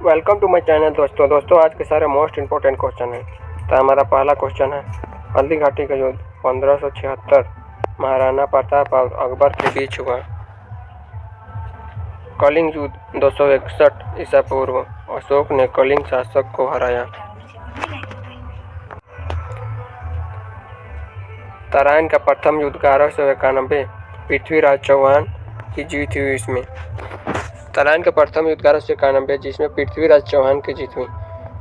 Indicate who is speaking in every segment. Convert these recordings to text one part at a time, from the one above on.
Speaker 1: Welcome to my channel दोस्तों आज के सारे मोस्ट इम्पोर्टेंट क्वेश्चन है। तो हमारा पहला क्वेश्चन है, हल्दी घाटी का युद्ध 1576 महाराणा प्रताप और अकबर के बीच हुआ। कलिंग युद्ध 261 ईसा पूर्व अशोक ने कलिंग शासक को हराया। तराइन का प्रथम युद्ध 1191 पृथ्वीराज चौहान की जीत हुई। इसमें तराइन का प्रथम युद्ध 1191 जिसमें पृथ्वीराज चौहान की जीत हुई।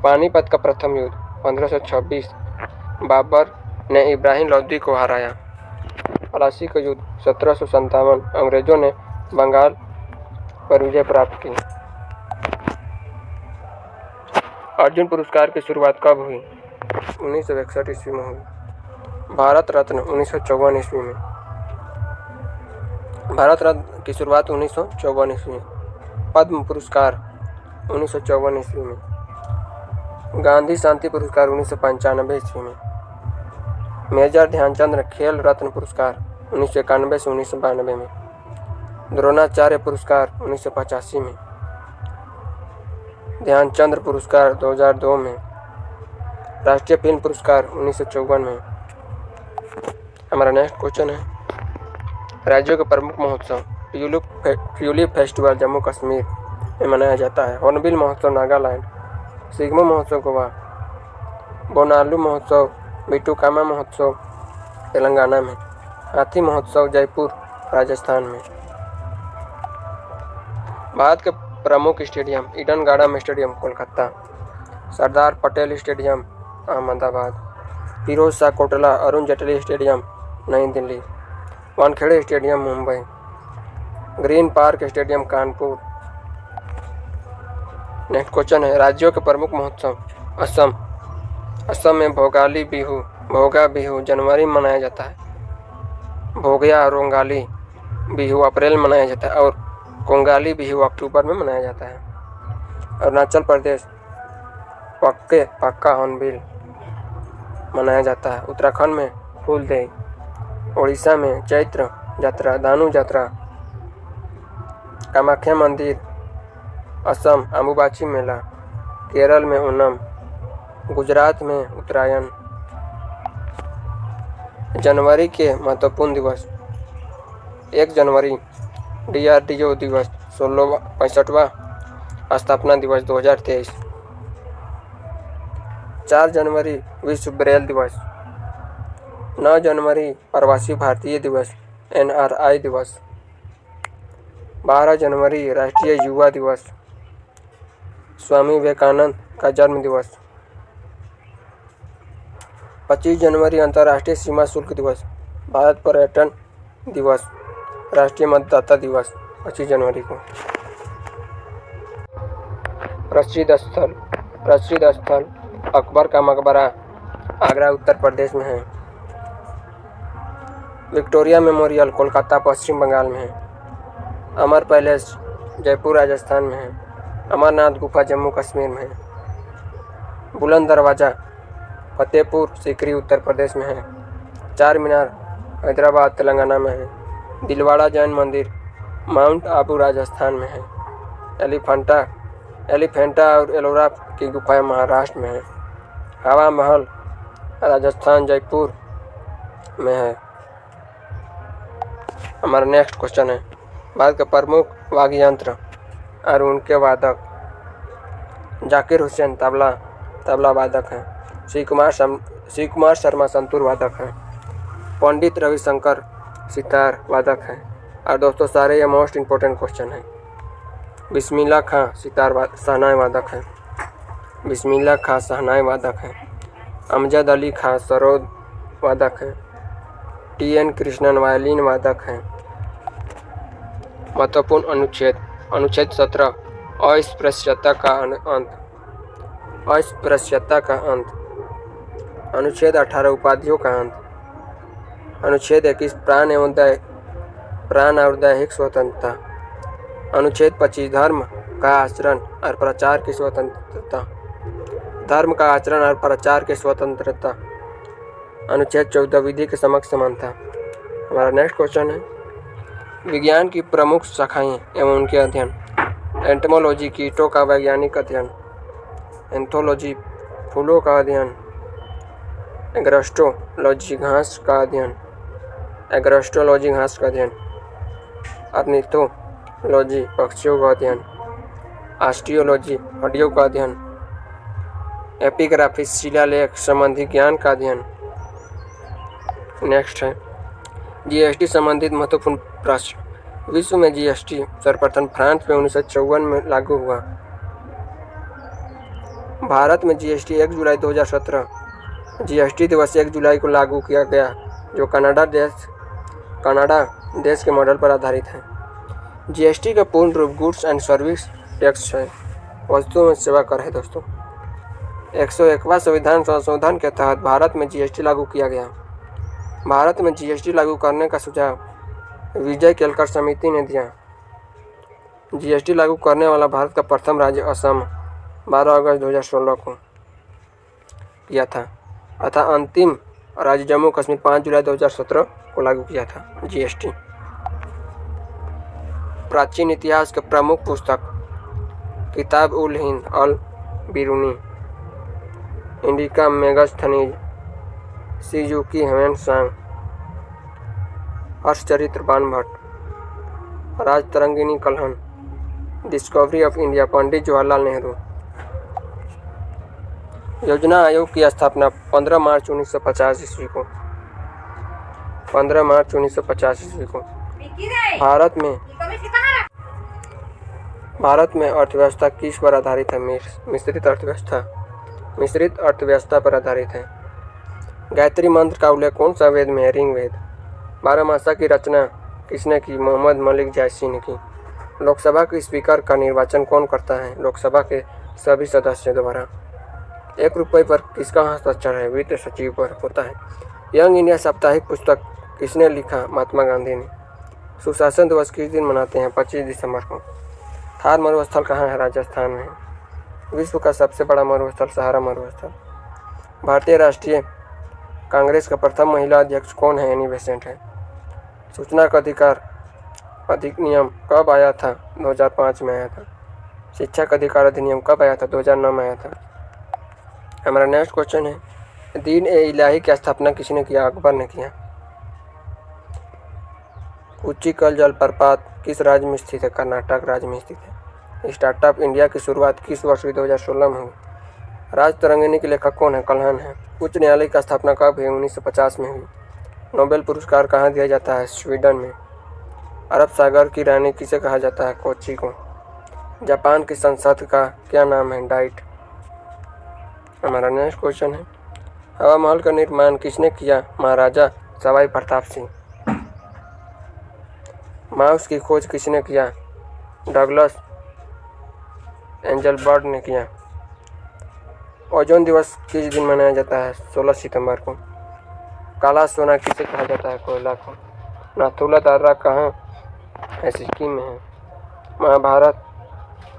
Speaker 1: पानीपत का प्रथम युद्ध 1526 बाबर ने इब्राहिम लोदी को हराया। प्लासी का युद्ध 1757 अंग्रेजों ने बंगाल पर विजय प्राप्त की। अर्जुन पुरस्कार की शुरुआत कब हुई? 1961 ईस्वी में हुई। भारत रत्न 1954 ईस्वी में। भारत रत्न की शुरुआत 1954 ईस्वी में। पद्म पुरस्कार 1954 ईस्वी में। गांधी शांति पुरस्कार 1995 ईस्वी में। मेजर ध्यानचंद खेल रत्न पुरस्कार 1991 से 1992 में। द्रोणाचार्य पुरस्कार 1985 में। ध्यानचंद्र पुरस्कार 2002 में। राष्ट्रीय फिल्म पुरस्कार 1954 में। हमारा नेक्स्ट क्वेश्चन है, राज्यों के प्रमुख महोत्सव। ट्यूलिप फेस्टिवल जम्मू कश्मीर में मनाया जाता है। हॉर्नबिल महोत्सव नागालैंड। सिग्मो महोत्सव गोवा। बोनालू महोत्सव बिटुकामा महोत्सव तेलंगाना में। हाथी महोत्सव जयपुर राजस्थान में। भारत के प्रमुख stadium Eden Garden stadium Kolkata. Sardar Patel stadium Ahmedabad. Firoz Shah Kotla Arun Jaitley stadium New Delhi. Wankhede stadium Mumbai. Green Park stadium Kanpur. Next question है, राज्यों के प्रमुख महोत्सव। असम। असम में भोगा बिहू जनवरी में मनाया जाता है। भोगया रोंगाली बिहू अप्रैल में मनाया जाता है और कोंगाली बिहू अक्टूबर में मनाया जाता है। अरुणाचल प्रदेश पक्का हॉर्नबिल मनाया जाता है। उत्तराखंड में फूलदेई। उड़ीसा में चैत्र यात्रा दानु यात्रा। कामाख्या मंदिर। असम अम्बुबाची मेला। केरल में ओणम। गुजरात में उत्तरायण। जनवरी के महत्वपूर्ण दिवस। 1 जनवरी DRDO दिवस 1665वां स्थापना दिवस 2023। 4 जनवरी विश्व ब्रेल दिवस। 9 जनवरी प्रवासी भारतीय दिवस NRI दिवस। 12 जनवरी राष्ट्रीय युवा दिवस। स्वामी विवेकानंद का जन्म दिवस। 25 जनवरी अंतर्राष्ट्रीय सीमा शुल्क दिवस। भारत पर्यटन दिवस। राष्ट्रीय मतदाता दिवस 25 जनवरी को। प्रसिद्ध स्थल अकबर का मकबरा आगरा उत्तर प्रदेश में है। विक्टोरिया मेमोरियल कोलकाता पश्चिम बंगाल में है। अमर पैलेस जयपुर राजस्थान में है। अमरनाथ गुफा जम्मू कश्मीर में है। बुलंद दरवाज़ा फतेहपुर सीकरी उत्तर प्रदेश में है। चार मीनार हैदराबाद तेलंगाना में है। दिलवाड़ा जैन मंदिर माउंट आबू राजस्थान में है। एलिफेंटा और एलोरा की गुफाएं महाराष्ट्र में है। हवा महल राजस्थान जयपुर में है। हमारा नेक्स्ट क्वेश्चन है, भारत के प्रमुख वाद्य यंत्र और उनके वादक। जाकिर हुसैन तबला वादक हैं। शिव कुमार शर्मा संतूर वादक हैं। पंडित रविशंकर सितार वादक हैं। और दोस्तों सारे ये मोस्ट इम्पोर्टेंट क्वेश्चन हैं। बिस्मिल्लाह खां शहनाई वादक हैं। बिस्मिल्लाह खां शहनाई वादक हैं। अमजद अली खां सरोद वादक हैं। TN कृष्णन वायलिन वादक हैं। महत्वपूर्ण अनुच्छेद 17 अस्पृश्यता का अंत। अनुच्छेद 18 उपाधियों का अंत। अनुच्छेद 21 प्राण और दैहिक स्वतंत्रता। अनुच्छेद 25 धर्म का आचरण और प्रचार की स्वतंत्रता। धर्म का आचरण और प्रचार की स्वतंत्रता। अनुच्छेद 14 विधि के समक्ष समानता। हमारा नेक्स्ट क्वेश्चन है, विज्ञान की प्रमुख शाखाएं एवं उनके अध्ययन। एंटोमोलॉजी कीटों का वैज्ञानिक अध्ययन। एंथोलॉजी फूलों का अध्ययन। एग्रोस्टोलॉजी घास का अध्ययन। एग्रोस्टोलॉजी घास का अध्ययन। ऑर्निथोलॉजी पक्षियों का अध्ययन। ऑस्टियोलॉजी हड्डियों का अध्ययन। एपिग्राफी शिलालेख संबंधी ज्ञान का अध्ययन। नेक्स्ट है जीएसटी संबंधित महत्वपूर्ण प्रश्न। विश्व में जीएसटी सर्वप्रथम फ्रांस में 1954 में लागू हुआ। भारत में जीएसटी 1 जुलाई 2017 जीएसटी दिवस 1 जुलाई को लागू किया गया, जो कनाडा देश के मॉडल पर आधारित है। जीएसटी का पूर्ण रूप गुड्स एंड सर्विस टैक्स है, वस्तुओं में सेवा कर है। दोस्तों 101वां संविधान संशोधन के तहत भारत में जीएसटी लागू किया गया। भारत में जीएसटी लागू करने का सुझाव विजय केलकर समिति ने दिया। जीएसटी लागू करने वाला भारत का प्रथम राज्य असम 12 अगस्त 2016 को किया था तथा अंतिम राज्य जम्मू कश्मीर 5 जुलाई 2017 को लागू किया था जीएसटी। प्राचीन इतिहास के प्रमुख पुस्तक Kitab ul Hind Al Biruni, Indica Megasthenes, Siyuki Hiuen Tsang, Harshacharita Banabhatta, Rajatarangini Kalhan, discovery of India Pandit Jawaharlal Nehru. योजना आयोग की स्थापना 15 मार्च 1950 ईस्वी को 15 मार्च 1950 ईस्वी को भारत में अर्थव्यवस्था किस पर आधारित है? मिश्रित अर्थव्यवस्था पर आधारित है। गायत्री मंत्र का उल्लेख कौन सा वेद में है? ऋग्वेद। बारहमासा की रचना किसने की? मोहम्मद मलिक जैसी ने की। लोकसभा के स्पीकर का निर्वाचन कौन करता है? लोकसभा के सभी सदस्यों द्वारा। 1 रुपये पर किसका हस्ताक्षर है? वित्त सचिव पर होता है। यंग इंडिया साप्ताहिक पुस्तक किसने लिखा? महात्मा गांधी ने। सुशासन दिवस किस दिन मनाते हैं? 25 दिसंबर को। थार मरुस्थल कहाँ है? राजस्थान में। विश्व का सबसे बड़ा मरुस्थल सहारा मरुस्थल। भारतीय राष्ट्रीय कांग्रेस का प्रथम महिला अध्यक्ष कौन है? एनी बेसेंट है। सूचना का अधिनियम कब आया था? 2005 में आया था। शिक्षा का अधिकार अधिनियम कब आया था? 2009 में आया था। हमारा नेक्स्ट क्वेश्चन है दीन ए इलाही की स्थापना किसने किया? अकबर ने किया। कुचिकल जलप्रपात किस राज्य में स्थित है? कर्नाटक राज्य में स्थित है। स्टार्टअप इंडिया की शुरुआत किस वर्ष हुई? 2016 में हुई। राजतरंगिणी के लेखक कौन है? कलहन है। उच्च न्यायालय की स्थापना कब हुई? 1950 में हुई। नोबेल पुरस्कार कहाँ दिया जाता है? स्वीडन में। अरब सागर की रानी किसे कहा जाता है? कोची को। जापान की संसद का क्या नाम है? डाइट। हमारा नेक्स्ट क्वेश्चन है हवा महल का निर्माण किसने किया? महाराजा सवाई प्रताप सिंह। माउस की खोज किसने किया? डगलस एंजलबर्ट ने किया। ओजोन दिवस किस दिन मनाया जाता है? 16 सितंबर को। काला सोना किसे कहा जाता है? कोयला को। नाथुला दर्रा कहाँ है? सिक्किम में है। महाभारत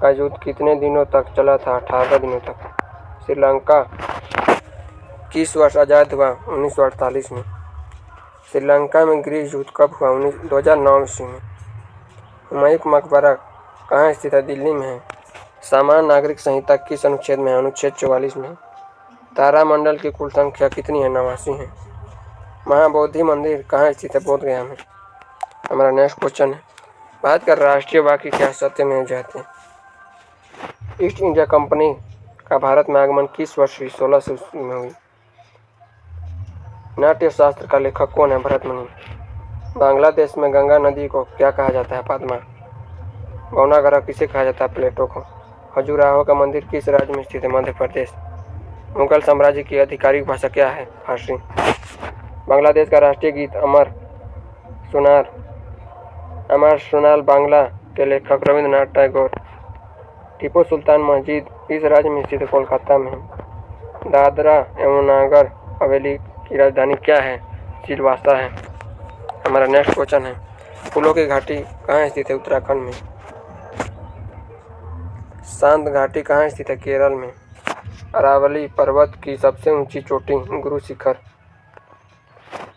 Speaker 1: का युद्ध कितने दिनों तक चला था? 18 दिनों तक। श्रीलंका किस वर्ष आज़ाद हुआ? 1948 में। श्रीलंका में गृह युद्ध कब हुआ? 2009 ईस्वी में। हुमायूं का मकबरा कहाँ स्थित है? दिल्ली में है। सामान्य नागरिक संहिता किस अनुच्छेद में है? अनुच्छेद 44 में। तारामंडल की कुल संख्या कितनी है? 89 है। महाबोधि मंदिर कहाँ स्थित है? बोध गया में। हमारा नेक्स्ट क्वेश्चन है भारत का राष्ट्रीय वाक्य क्या? सत्यमेव जयते। ईस्ट इंडिया कंपनी का भारत में आगमन किस वर्ष हुई? 1600 में हुई। नाट्य शास्त्र का लेखक कौन है? भरतमुनि। बांग्लादेश में गंगा नदी को क्या कहा जाता है? पद्मा। गौनागरा किसे कहा जाता है? प्लेटो को। खजुराहो का मंदिर किस राज्य में स्थित है? मध्य प्रदेश। मुगल साम्राज्य की आधिकारिक भाषा क्या है? फारसी। बांग्लादेश का राष्ट्रीय गीत अमर सोनाल बांग्ला के लेखक रविंद्रनाथ टैगोर। टीपू सुल्तान मस्जिद किस राज्य में स्थित है? कोलकाता में। दादरा एवं नागर हवेली की राजधानी क्या है? सिलवासा है। हमारा नेक्स्ट क्वेश्चन है फूलों की घाटी कहाँ स्थित है? उत्तराखंड में। शांत घाटी कहाँ स्थित है? केरल में। अरावली पर्वत की सबसे ऊंची चोटी गुरु शिखर।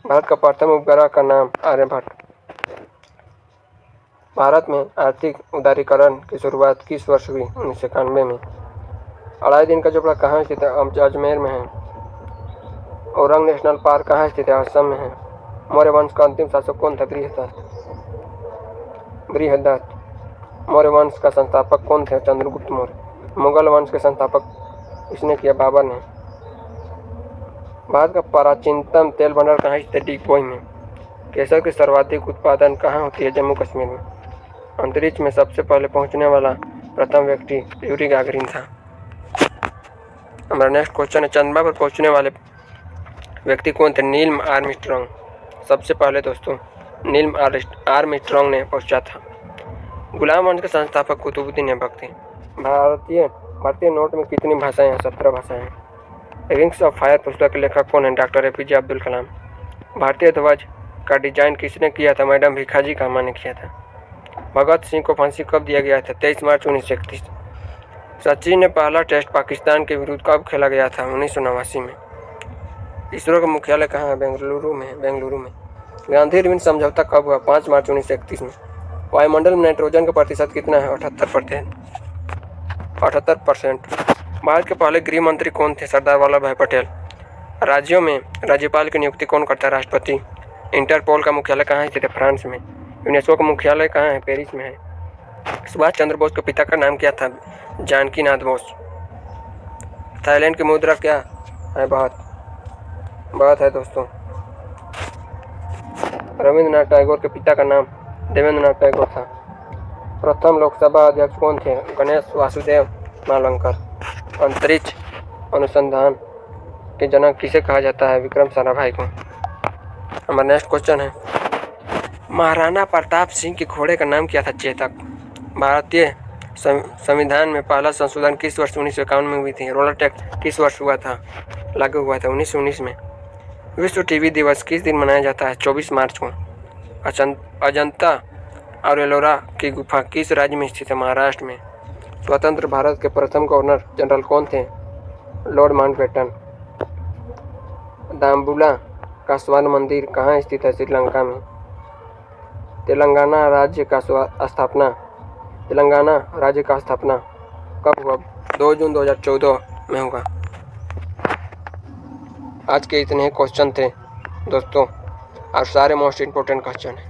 Speaker 1: भारत का प्रथम उपग्रह का नाम? आर्यभट्ट। भारत में आर्थिक उदारीकरण की शुरुआत किस वर्ष हुई? 1991 में। अलाउद्दीन का झोपड़ा कहाँ स्थित है? अजमेर में है। औरंग नेशनल पार्क कहाँ स्थित है? असम में है। मौर्य वंश का अंतिम शासक कौन था? बृहदत्त। मौर्य वंश का संस्थापक कौन थे? चंद्रगुप्त मौर्य। मुगल वंश के संस्थापक इसने किया? बाबर ने। भारत का प्राचीनतम तेल भंडार कहाँ स्थित है? डिगबोई में। केसर की सर्वाधिक उत्पादन कहाँ होती है? जम्मू कश्मीर में। अंतरिक्ष में सबसे पहले पहुंचने वाला प्रथम व्यक्ति यूरी गागरिन था। हमारा नेक्स्ट क्वेश्चन है, चंद्रमा पर पहुंचने वाले व्यक्ति कौन थे? Neil Armstrong. सबसे पहले दोस्तों नील आर्मस्ट्रांग ने पहुंचा था। गुलाम वंश के संस्थापक कुतुबुद्दीन ऐबक थे। भारतीय नोट में कितनी भाषाएं हैं? 17 भाषाएं हैं। रिंग्स ऑफ फायर पुस्तक के लेखक कौन है? Doctor APJ Abdul Kalam. भारतीय ध्वज का डिजाइन किसने किया था? मैडम भिखाजी कामा ने किया था। भगत सिंह को फांसी कब दिया गया था? 23 मार्च 1931। सचिन ने पहला टेस्ट पाकिस्तान के विरुद्ध कब खेला गया था? 1989 में। इसरो का मुख्यालय कहाँ है? बेंगलुरु में। गांधी इरविन समझौता कब हुआ? 5 मार्च 1931 में। वायुमंडल में नाइट्रोजन का प्रतिशत कितना है? 78%। भारत के पहले गृह मंत्री कौन थे? सरदार वल्लभ भाई पटेल। राज्यों में राज्यपाल की नियुक्ति कौन करता है? राष्ट्रपति। इंटरपोल का मुख्यालय कहाँ है? फ्रांस में। यूनेस्को का मुख्यालय कहाँ है? पेरिस में है। सुभाष चंद्र बोस के पिता का नाम क्या था? जानकी नाथ बोस। थाईलैंड की मुद्रा क्या है? बात है दोस्तों। रविंद्रनाथ टैगोर के पिता का नाम देवेंद्रनाथ टैगोर था। प्रथम लोकसभा अध्यक्ष कौन थे? गणेश वासुदेव मावलंकर। अंतरिक्ष अनुसंधान के जनक किसे कहा जाता है? विक्रम साराभाई को। हमारा नेक्स्ट क्वेश्चन है, महाराणा प्रताप सिंह के घोड़े का नाम क्या था? चेतक। भारतीय संविधान में पहला संशोधन किस वर्ष 1951 में हुई थी? रोलर टैक्स किस वर्ष हुआ था? लागू हुआ था 1919 में। विश्व टीबी दिवस किस दिन मनाया जाता है? 24 मार्च को। अजंता और एलोरा की गुफा किस राज्य में स्थित है? महाराष्ट्र में। स्वतंत्र भारत के प्रथम गवर्नर जनरल कौन थे? Lord Mountbatten. दाम्बुला का स्वर्ण मंदिर कहाँ स्थित है? श्रीलंका में। तेलंगाना राज्य का स्थापना कब हुआ? 2 जून 2014 में होगा। आज के इतने ही क्वेश्चन थे दोस्तों, और सारे मोस्ट इम्पोर्टेंट क्वेश्चन हैं।